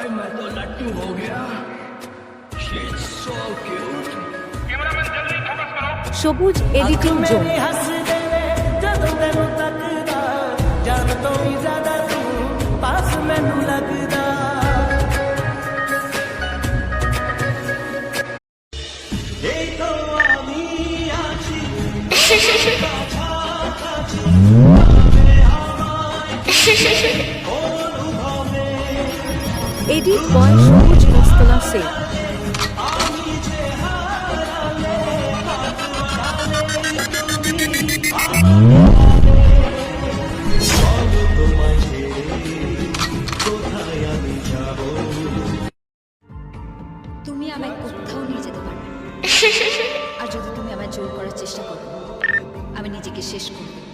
मैं तो लट्टू हो गया। She's so cute. সবুজ এডিটিং জোন। এডিট বয় সবুজ মোস্তফা শেখ। তুমি আমায় কোথাও নিয়ে যেতে পারবে না। আর যদি তুমি আমায় জোর করার চেষ্টা করো, আমি নিজেকে শেষ করব।